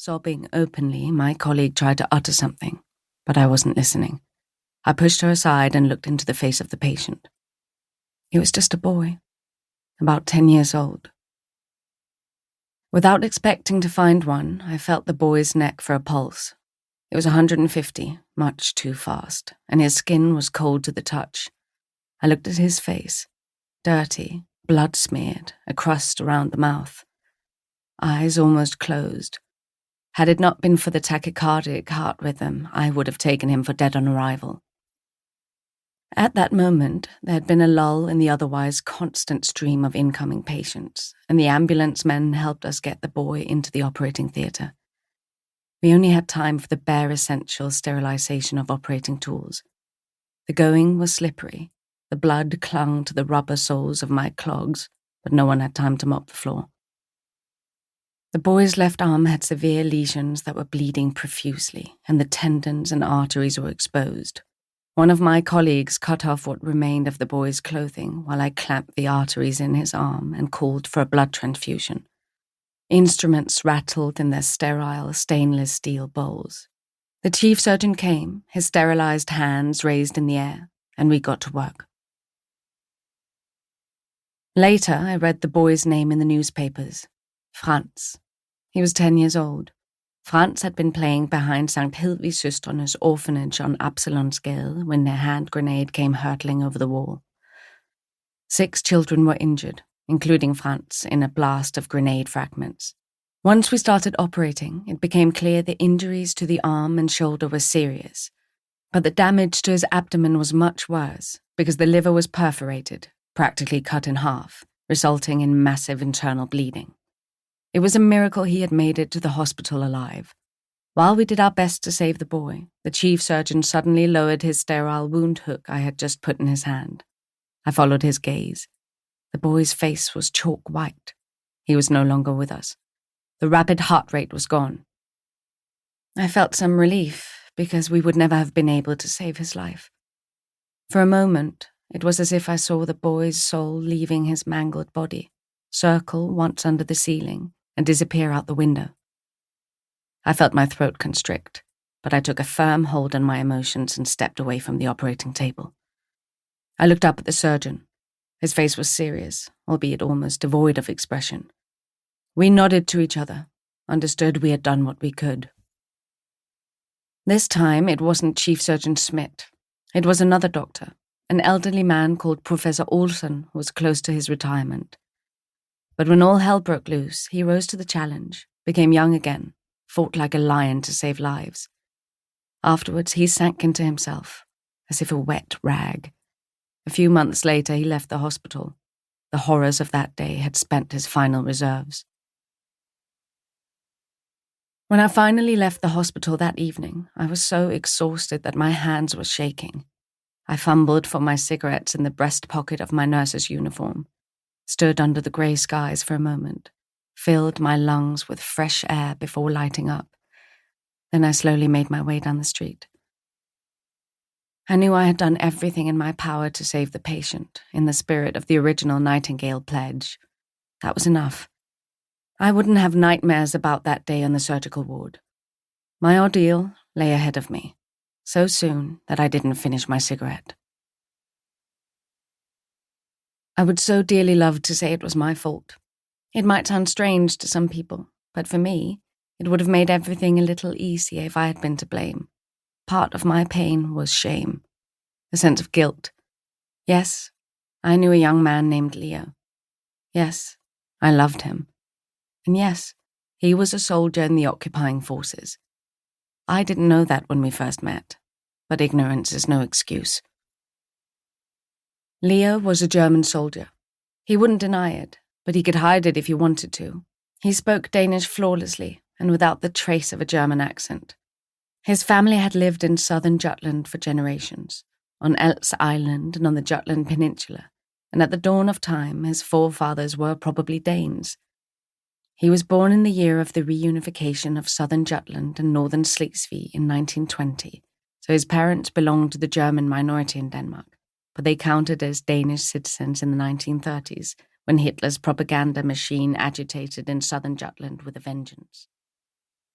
Sobbing openly, my colleague tried to utter something, but I wasn't listening. I pushed her aside and looked into the face of the patient. He was just a boy, about 10 years old. Without expecting to find one, I felt the boy's neck for a pulse. It was 150, much too fast, and his skin was cold to the touch. I looked at his face, dirty, blood-smeared, a crust around the mouth. Eyes almost closed. Had it not been for the tachycardic heart rhythm, I would have taken him for dead on arrival. At that moment, there had been a lull in the otherwise constant stream of incoming patients, and the ambulance men helped us get the boy into the operating theatre. We only had time for the bare essential sterilization of operating tools. The going was slippery. The blood clung to the rubber soles of my clogs, but no one had time to mop the floor. The boy's left arm had severe lesions that were bleeding profusely, and the tendons and arteries were exposed. One of my colleagues cut off what remained of the boy's clothing while I clamped the arteries in his arm and called for a blood transfusion. Instruments rattled in their sterile stainless steel bowls. The chief surgeon came, his sterilized hands raised in the air, and we got to work. Later, I read the boy's name in the newspapers. Franz. He was 10 years old. Franz had been playing behind St. Hedvigsøstrenes orphanage on Absalonsgade when their hand grenade came hurtling over the wall. 6 children were injured, including Franz, in a blast of grenade fragments. Once we started operating, it became clear the injuries to the arm and shoulder were serious, but the damage to his abdomen was much worse because the liver was perforated, practically cut in half, resulting in massive internal bleeding. It was a miracle he had made it to the hospital alive. While we did our best to save the boy, the chief surgeon suddenly lowered his sterile wound hook I had just put in his hand. I followed his gaze. The boy's face was chalk white. He was no longer with us. The rapid heart rate was gone. I felt some relief because we would never have been able to save his life. For a moment, it was as if I saw the boy's soul leaving his mangled body, circle once under the ceiling, and disappear out the window. I felt my throat constrict, but I took a firm hold on my emotions and stepped away from the operating table. I looked up at the surgeon. His face was serious, albeit almost devoid of expression. We nodded to each other, understood we had done what we could. This time, it wasn't Chief Surgeon Schmidt. It was another doctor, an elderly man called Professor Olsen, who was close to his retirement. But when all hell broke loose, he rose to the challenge, became young again, fought like a lion to save lives. Afterwards, he sank into himself, as if a wet rag. A few months later, he left the hospital. The horrors of that day had spent his final reserves. When I finally left the hospital that evening, I was so exhausted that my hands were shaking. I fumbled for my cigarettes in the breast pocket of my nurse's uniform, stood under the grey skies for a moment, filled my lungs with fresh air before lighting up. Then I slowly made my way down the street. I knew I had done everything in my power to save the patient, in the spirit of the original Nightingale pledge. That was enough. I wouldn't have nightmares about that day on the surgical ward. My ordeal lay ahead of me, so soon that I didn't finish my cigarette. I would so dearly love to say it was my fault. It might sound strange to some people, but for me, it would have made everything a little easier if I had been to blame. Part of my pain was shame, a sense of guilt. Yes, I knew a young man named Leo. Yes, I loved him. And yes, he was a soldier in the occupying forces. I didn't know that when we first met, but ignorance is no excuse. Leo was a German soldier. He wouldn't deny it, but he could hide it if he wanted to. He spoke Danish flawlessly and without the trace of a German accent. His family had lived in southern Jutland for generations, on Eltz Island and on the Jutland Peninsula, and at the dawn of time his forefathers were probably Danes. He was born in the year of the reunification of southern Jutland and northern Slesvig in 1920, so his parents belonged to the German minority in Denmark, but they counted as Danish citizens in the 1930s, when Hitler's propaganda machine agitated in southern Jutland with a vengeance.